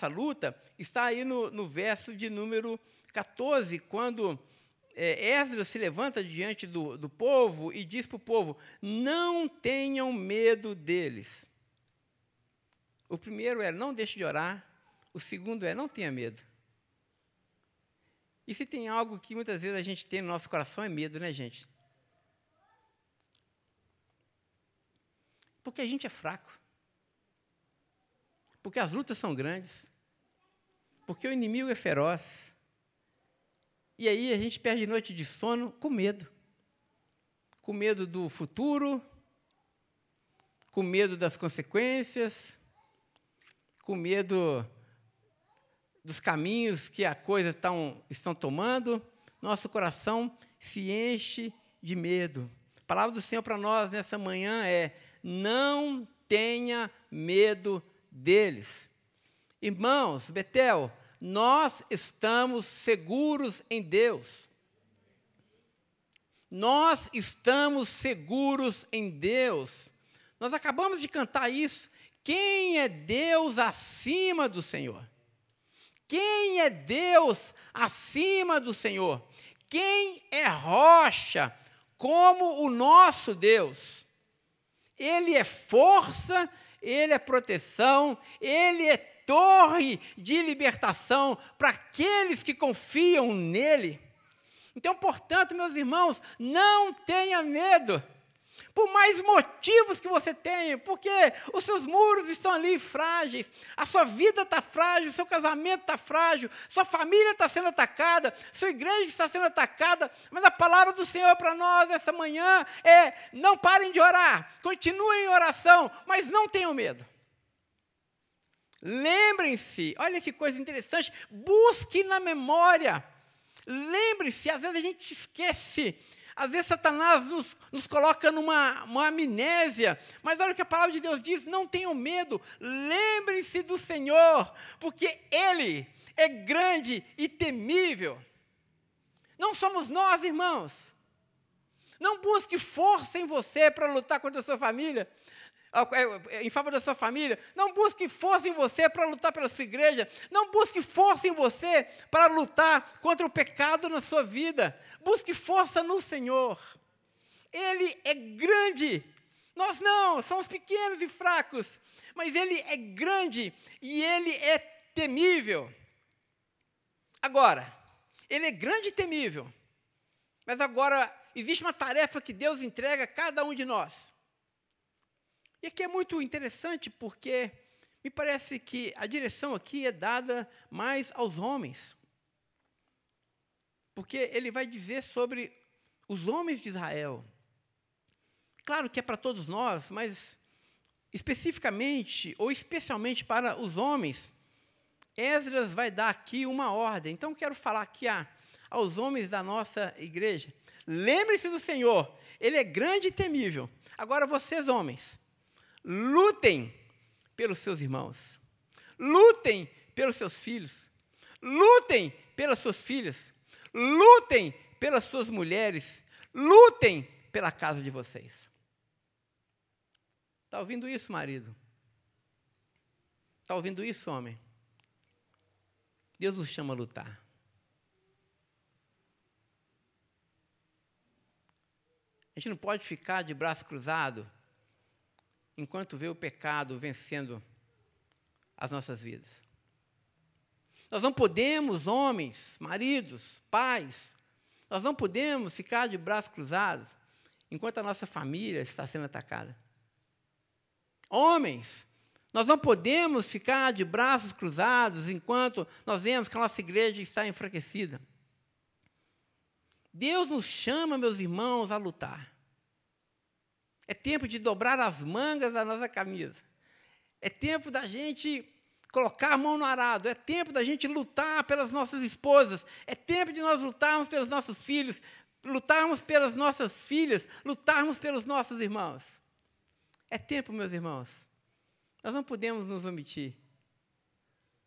luta, está aí no verso de número 14, quando Esdras se levanta diante do povo e diz para o povo: não tenham medo deles. O primeiro é: não deixe de orar. O segundo é: não tenha medo. E se tem algo que muitas vezes a gente tem no nosso coração, é medo, né, gente? Porque a gente é fraco. Porque as lutas são grandes. Porque o inimigo é feroz. E aí a gente perde noite de sono com medo. Com medo do futuro, com medo das consequências, com medo dos caminhos que a coisa estão tomando. Nosso coração se enche de medo. A palavra do Senhor para nós nessa manhã é: não tenha medo deles. Irmãos, Betel, nós estamos seguros em Deus. Nós estamos seguros em Deus. Nós acabamos de cantar isso. Quem é Deus acima do Senhor? Quem é Deus acima do Senhor? Quem é rocha como o nosso Deus? Ele é força, Ele é proteção, Ele é torre de libertação para aqueles que confiam nele. Então, portanto, meus irmãos, não tenha medo. Por mais motivos que você tenha, porque os seus muros estão ali frágeis, a sua vida está frágil, o seu casamento está frágil, sua família está sendo atacada, sua igreja está sendo atacada, mas a palavra do Senhor para nós essa manhã é: não parem de orar, continuem em oração, mas não tenham medo. Lembrem-se, olha que coisa interessante, busque na memória, lembre-se, às vezes a gente esquece. Às vezes Satanás nos coloca numa amnésia, mas olha o que a palavra de Deus diz: não tenham medo, lembrem-se do Senhor, porque Ele é grande e temível. Não somos nós, irmãos. Não busque força em você para lutar contra a sua família, em favor da sua família. Não busque força em você para lutar pela sua igreja. Não busque força em você para lutar contra o pecado na sua vida. Busque força no Senhor. Ele é grande. Nós não, somos pequenos e fracos. Mas Ele é grande e Ele é temível. Agora, Ele é grande e temível. Mas agora, existe uma tarefa que Deus entrega a cada um de nós. E aqui é muito interessante porque me parece que a direção aqui é dada mais aos homens. Porque ele vai dizer sobre os homens de Israel. Claro que é para todos nós, mas especificamente ou especialmente para os homens, Esdras vai dar aqui uma ordem. Então, quero falar aqui aos homens da nossa igreja. Lembre-se do Senhor, Ele é grande e temível. Agora, vocês, homens, lutem pelos seus irmãos, lutem pelos seus filhos, lutem pelas suas filhas, lutem pelas suas mulheres, lutem pela casa de vocês. Está ouvindo isso, marido? Está ouvindo isso, homem? Deus nos chama a lutar. A gente não pode ficar de braço cruzado enquanto vê o pecado vencendo as nossas vidas. Nós não podemos, homens, maridos, pais, nós não podemos ficar de braços cruzados enquanto a nossa família está sendo atacada. Homens, Nós não podemos ficar de braços cruzados enquanto nós vemos que a nossa igreja está enfraquecida. Deus nos chama, meus irmãos, a lutar. É tempo de dobrar as mangas da nossa camisa. É tempo da gente colocar a mão no arado. É tempo da gente lutar pelas nossas esposas. É tempo de nós lutarmos pelos nossos filhos, lutarmos pelas nossas filhas, lutarmos pelos nossos irmãos. É tempo, meus irmãos. Nós não podemos nos omitir.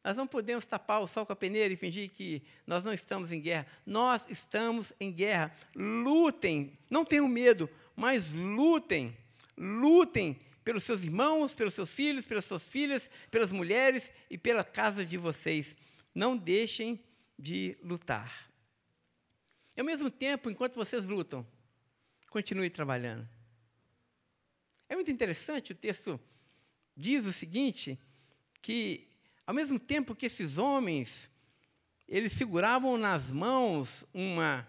Nós não podemos tapar o sol com a peneira e fingir que nós não estamos em guerra. Nós estamos em guerra. Lutem, não tenham medo, mas lutem. Lutem pelos seus irmãos, pelos seus filhos, pelas suas filhas, pelas mulheres e pela casa de vocês. Não deixem de lutar. E, ao mesmo tempo, enquanto vocês lutam, continue trabalhando. É muito interessante, o texto diz o seguinte, que, ao mesmo tempo que esses homens, eles seguravam nas mãos uma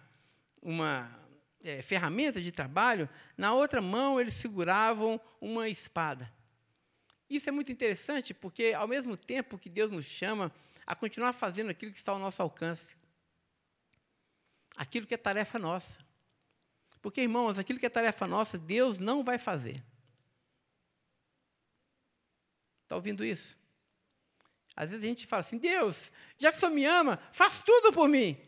ferramenta de trabalho, na outra mão eles seguravam uma espada. Isso é muito interessante, porque, ao mesmo tempo que Deus nos chama a continuar fazendo aquilo que está ao nosso alcance, aquilo que é tarefa nossa. Porque, irmãos, aquilo que é tarefa nossa, Deus não vai fazer. Está ouvindo isso? Às vezes a gente fala assim, Deus, já que o Senhor me ama, faz tudo por mim.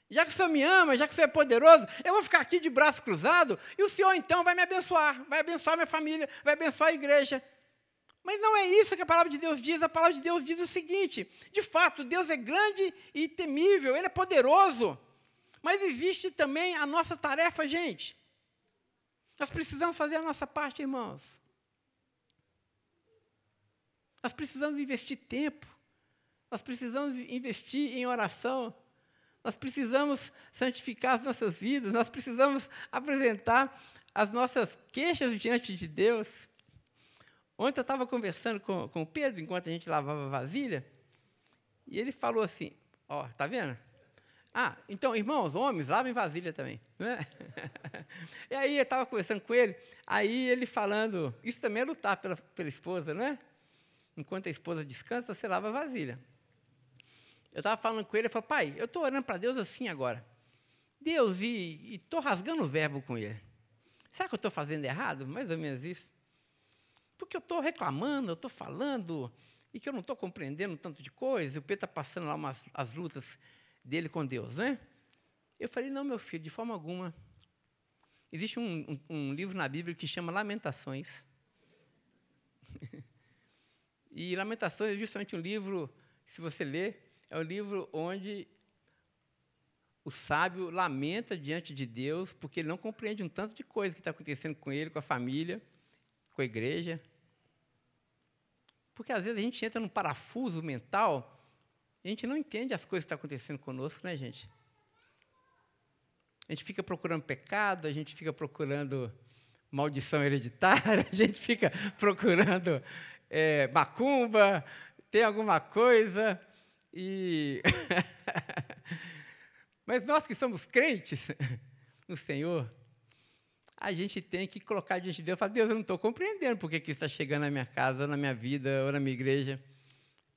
Já que o Senhor me ama, já que o Senhor é poderoso, eu vou ficar aqui de braço cruzado e o Senhor, então, vai me abençoar, vai abençoar minha família, vai abençoar a igreja. Mas não é isso que a palavra de Deus diz. A palavra de Deus diz o seguinte, de fato, Deus é grande e temível, Ele é poderoso. Mas existe também a nossa tarefa, gente. Nós precisamos fazer a nossa parte, irmãos. Nós precisamos investir tempo, nós precisamos investir em oração, nós precisamos santificar as nossas vidas, nós precisamos apresentar as nossas queixas diante de Deus. Ontem eu estava conversando com o Pedro, enquanto a gente lavava vasilha, e ele falou assim, ó, tá vendo? Ah, então, irmãos, homens, lavem vasilha também. Não é? E aí eu estava conversando com ele, aí ele falando, isso também é lutar pela esposa, não é? Enquanto a esposa descansa, você lava a vasilha. Eu estava falando com ele, ele falou, pai, eu estou orando para Deus assim agora. Deus, e estou rasgando o verbo com ele. Será que eu estou fazendo errado? Mais ou menos isso. Porque eu estou reclamando, eu estou falando, e que eu não estou compreendendo tanto de coisa, e o Pedro está passando lá as lutas dele com Deus, né? Eu falei, não, meu filho, de forma alguma. Existe um livro na Bíblia que chama Lamentações. E Lamentações é justamente um livro, se você ler, é um livro onde o sábio lamenta diante de Deus, porque ele não compreende um tanto de coisa que está acontecendo com ele, com a família, com a igreja. Porque, às vezes, a gente entra num parafuso mental, e a gente não entende as coisas que estão acontecendo conosco, né, gente? A gente fica procurando pecado, a gente fica procurando maldição hereditária, a gente fica procurando macumba, tem alguma coisa, e mas nós que somos crentes no Senhor, a gente tem que colocar diante de Deus e falar, Deus, eu não estou compreendendo por que isso está chegando na minha casa, na minha vida, ou na minha igreja.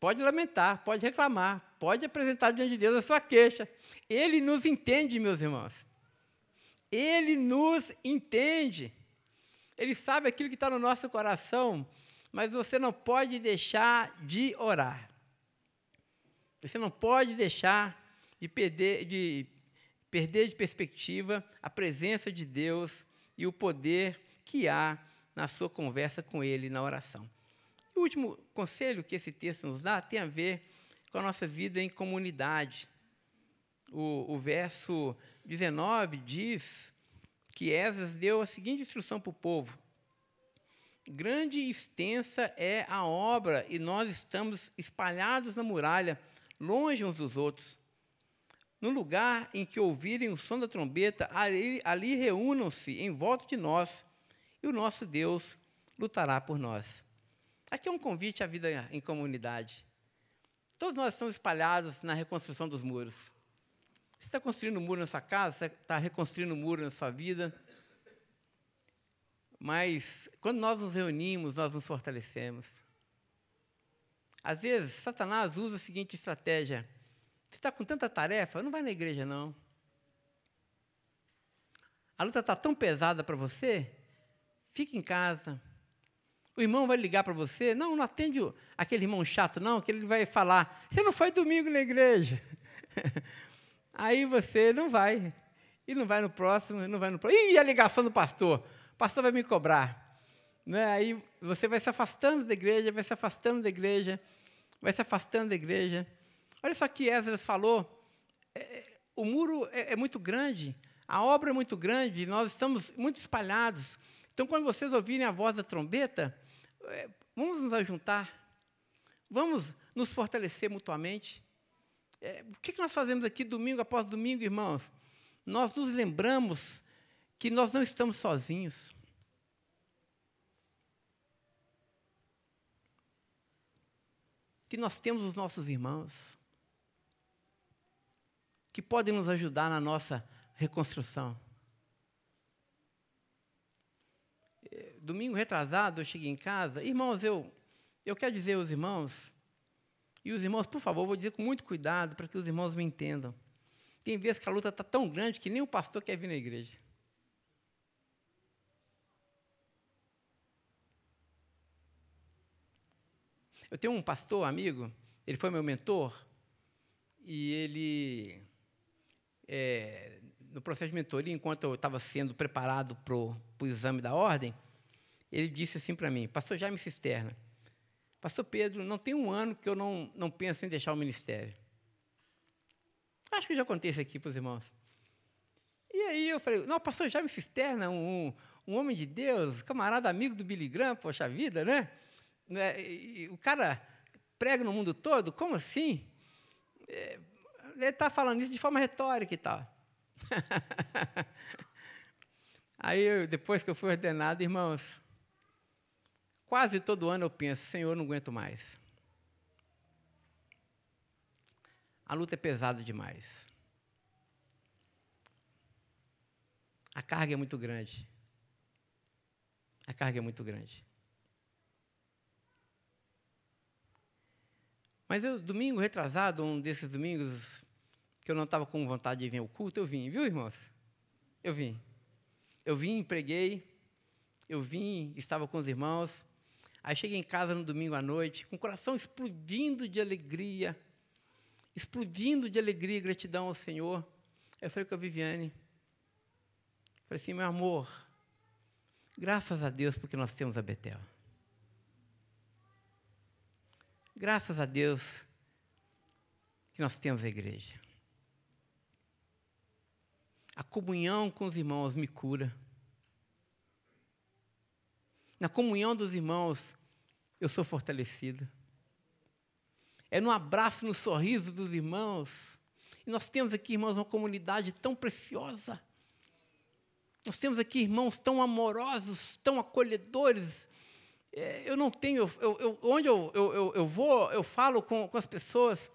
Pode lamentar, pode reclamar, pode apresentar diante de Deus a sua queixa. Ele nos entende, meus irmãos. Ele nos entende. Ele sabe aquilo que está no nosso coração, mas você não pode deixar de orar. Você não pode deixar de perder de perspectiva a presença de Deus e o poder que há na sua conversa com Ele na oração. O último conselho que esse texto nos dá tem a ver com a nossa vida em comunidade. O verso 19 diz que Esdras deu a seguinte instrução para o povo. Grande e extensa é a obra, e nós estamos espalhados na muralha, longe uns dos outros. No lugar em que ouvirem o som da trombeta, ali reúnam-se em volta de nós, e o nosso Deus lutará por nós. Aqui é um convite à vida em comunidade. Todos nós estamos espalhados na reconstrução dos muros. Você está construindo um muro na sua casa, você está reconstruindo um muro na sua vida. Mas, quando nós nos reunimos, nós nos fortalecemos. Às vezes, Satanás usa a seguinte estratégia: você está com tanta tarefa, não vai na igreja, não. A luta está tão pesada para você, fica em casa. O irmão vai ligar para você, não atende aquele irmão chato, não, que ele vai falar, você não foi domingo na igreja. Aí você não vai. E não vai no próximo, não vai no próximo. Ih, a ligação do pastor. O pastor vai me cobrar. Né? Aí você vai se afastando da igreja, vai se afastando da igreja, vai se afastando da igreja. Olha só que Esdras falou. O muro é muito grande, a obra é muito grande, nós estamos muito espalhados. Então, quando vocês ouvirem a voz da trombeta, vamos nos ajuntar, vamos nos fortalecer mutuamente. O que nós fazemos aqui domingo após domingo, irmãos? Nós nos lembramos que nós não estamos sozinhos. Que nós temos os nossos irmãos que podem nos ajudar na nossa reconstrução. Domingo retrasado, eu cheguei em casa. Irmãos, eu quero dizer aos irmãos, e os irmãos, por favor, vou dizer com muito cuidado, para que os irmãos me entendam. Tem vezes que a luta está tão grande que nem o pastor quer vir na igreja. Eu tenho um pastor amigo, ele foi meu mentor, e ele, no processo de mentoria, enquanto eu estava sendo preparado para o exame da ordem, ele disse assim para mim, pastor Jaime Cisterna, pastor Pedro, não tem um ano que eu não penso em deixar o ministério. Acho que eu já contei isso aqui para os irmãos. E aí eu falei, não, pastor Jaime Cisterna, um homem de Deus, camarada amigo do Billy Graham, poxa vida, né? O cara prega no mundo todo, como assim? Ele está falando isso de forma retórica e tal. Aí, depois que eu fui ordenado, irmãos, quase todo ano eu penso, Senhor, não aguento mais. A luta é pesada demais. A carga é muito grande. A carga é muito grande. Mas domingo retrasado, um desses domingos que eu não estava com vontade de vir ao culto, eu vim, viu, irmãos? Eu vim. Eu vim, preguei, estava com os irmãos. Aí cheguei em casa no domingo à noite, com o coração explodindo de alegria e gratidão ao Senhor. Aí eu falei com a Viviane, falei assim, meu amor, graças a Deus porque nós temos a Betel. Graças a Deus que nós temos a igreja. A comunhão com os irmãos me cura. Na comunhão dos irmãos, eu sou fortalecido. É no abraço, no sorriso dos irmãos. E nós temos aqui, irmãos, uma comunidade tão preciosa. Nós temos aqui irmãos tão amorosos, tão acolhedores. Eu não tenho, onde eu vou, eu falo com as pessoas,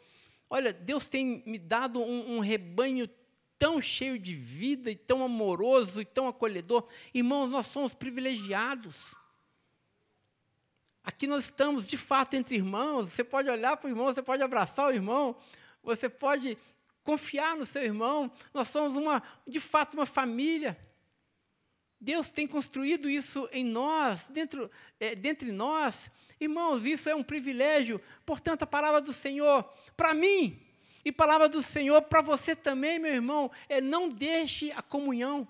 olha, Deus tem me dado um rebanho tão cheio de vida, e tão amoroso, e tão acolhedor. Irmãos, nós somos privilegiados. Aqui nós estamos, de fato, entre irmãos. Você pode olhar para o irmão, você pode abraçar o irmão, você pode confiar no seu irmão. Nós somos, de fato, uma família. Deus tem construído isso em nós, dentre nós. Irmãos, isso é um privilégio. Portanto, a palavra do Senhor, para mim, e a palavra do Senhor para você também, meu irmão, não deixe a comunhão.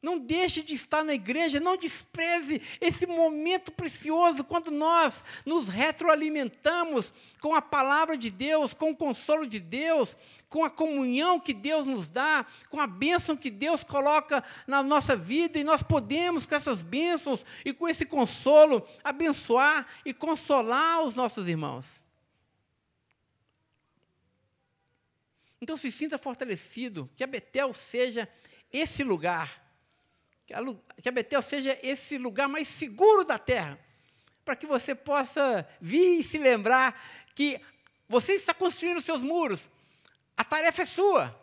Não deixe de estar na igreja, não despreze esse momento precioso quando nós nos retroalimentamos com a palavra de Deus, com o consolo de Deus, com a comunhão que Deus nos dá, com a bênção que Deus coloca na nossa vida, e nós podemos, com essas bênçãos e com esse consolo, abençoar e consolar os nossos irmãos. Então, se sinta fortalecido, que a Betel seja esse lugar, que a Betel seja esse lugar mais seguro da terra, para que você possa vir e se lembrar que você está construindo os seus muros, a tarefa é sua,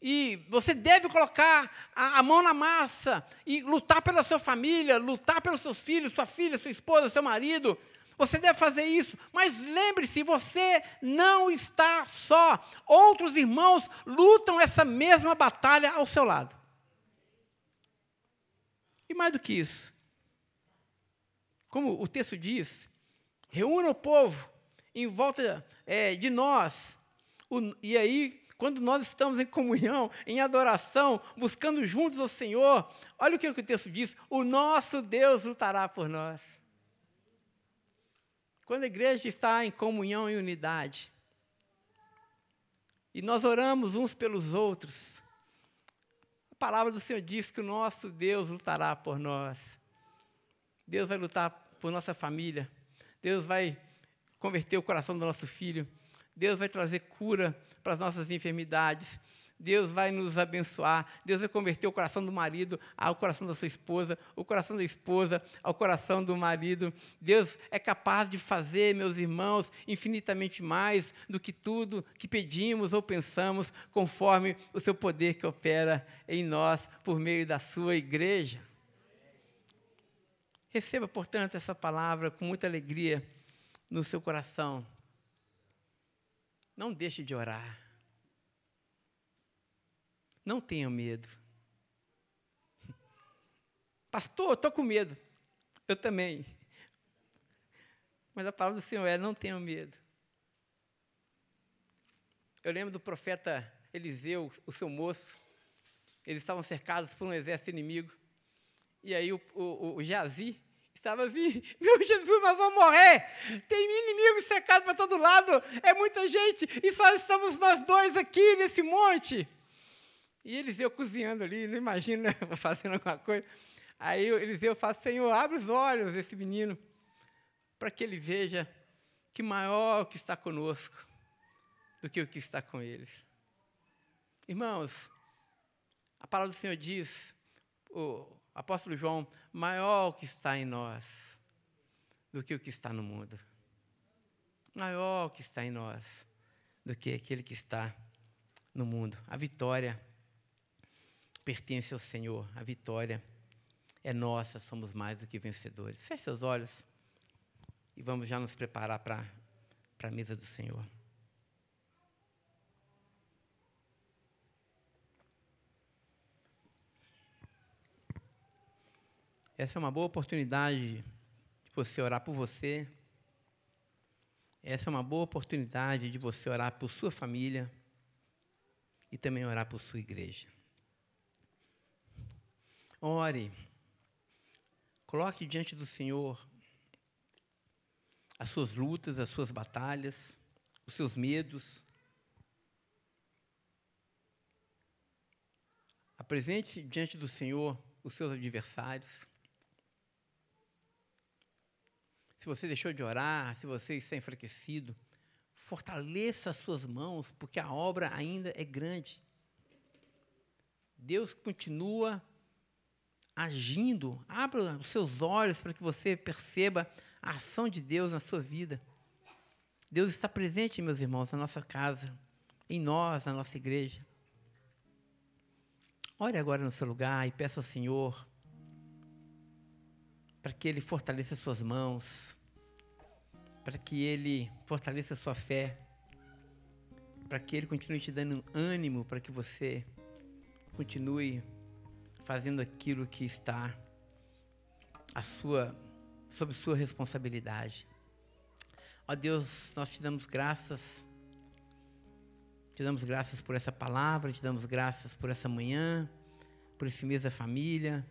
E você deve colocar a mão na massa e lutar pela sua família, lutar pelos seus filhos, sua filha, sua esposa, seu marido. Você deve fazer isso. Mas lembre-se, você não está só. Outros irmãos lutam essa mesma batalha ao seu lado. E mais do que isso, como o texto diz, reúna o povo em volta de nós. E aí, quando nós estamos em comunhão, em adoração, buscando juntos ao Senhor, olha o que o texto diz: o nosso Deus lutará por nós. Quando a igreja está em comunhão e unidade, e nós oramos uns pelos outros, a palavra do Senhor diz que o nosso Deus lutará por nós. Deus vai lutar por nossa família. Deus vai converter o coração do nosso filho. Deus vai trazer cura para as nossas enfermidades. Deus vai nos abençoar. Deus vai converter o coração do marido ao coração da sua esposa, o coração da esposa ao coração do marido. Deus é capaz de fazer, meus irmãos, infinitamente mais do que tudo que pedimos ou pensamos, conforme o seu poder que opera em nós por meio da sua igreja. Receba, portanto, essa palavra com muita alegria no seu coração. Não deixe de orar. Não tenha medo. Pastor, estou com medo. Eu também. Mas a palavra do Senhor é: não tenha medo. Eu lembro do profeta Eliseu, o seu moço. Eles estavam cercados por um exército inimigo. E aí o Geazi estava assim: meu Jesus, nós vamos morrer. Tem inimigos cercados para todo lado. É muita gente. E só estamos nós dois aqui nesse monte. E Eliseu cozinhando ali, não imagina, né, fazendo alguma coisa. Aí Eliseu fala: Senhor, abre os olhos desse menino, para que ele veja que maior o que está conosco do que o que está com eles. Irmãos, a palavra do Senhor diz, o apóstolo João: maior o que está em nós do que o que está no mundo. Maior o que está em nós do que aquele que está no mundo. A vitória pertence ao Senhor. A vitória é nossa, somos mais do que vencedores. Feche seus olhos e vamos já nos preparar para a mesa do Senhor. Essa é uma boa oportunidade de você orar por você. Essa é uma boa oportunidade de você orar por sua família e também orar por sua igreja. Ore, coloque diante do Senhor as suas lutas, as suas batalhas, os seus medos. Apresente diante do Senhor os seus adversários. Se você deixou de orar, se você está enfraquecido, fortaleça as suas mãos, porque a obra ainda é grande. Deus continua agindo. Abra os seus olhos para que você perceba a ação de Deus na sua vida. Deus está presente, meus irmãos, na nossa casa, em nós, na nossa igreja. Ore agora no seu lugar e peça ao Senhor para que Ele fortaleça as suas mãos, para que Ele fortaleça a sua fé, para que Ele continue te dando ânimo, para que você continue fazendo aquilo que está sob sua responsabilidade. Ó Deus, nós te damos graças por essa palavra, te damos graças por essa manhã, por esse mês da família.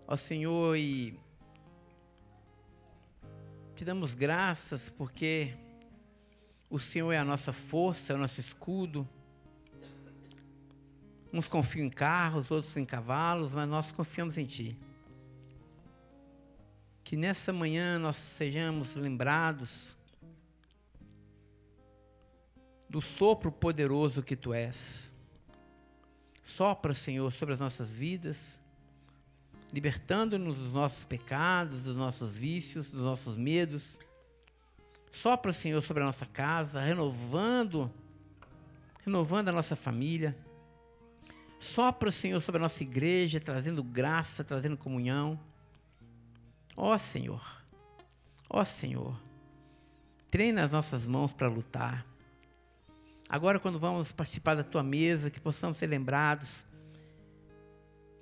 Ó Senhor, e te damos graças porque o Senhor é a nossa força, é o nosso escudo. Uns confiam em carros, outros em cavalos, mas nós confiamos em Ti. Que nessa manhã nós sejamos lembrados do sopro poderoso que Tu és. Sopra, Senhor, sobre as nossas vidas, libertando-nos dos nossos pecados, dos nossos vícios, dos nossos medos. Sopra, Senhor, sobre a nossa casa, renovando renovando a nossa família. Sopra, Senhor, sobre a nossa igreja, trazendo graça, trazendo comunhão. Ó Senhor, treina as nossas mãos para lutar. Agora, quando vamos participar da Tua mesa, que possamos ser lembrados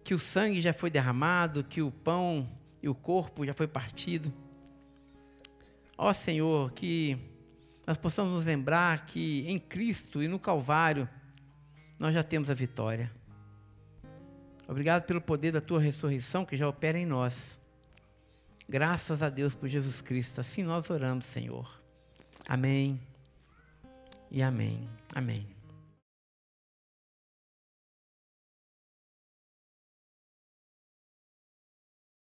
que o sangue já foi derramado, que o pão e o corpo já foi partido. Ó Senhor, que nós possamos nos lembrar que em Cristo e no Calvário nós já temos a vitória. Obrigado pelo poder da Tua ressurreição que já opera em nós. Graças a Deus por Jesus Cristo. Assim nós oramos, Senhor. Amém e amém. Amém.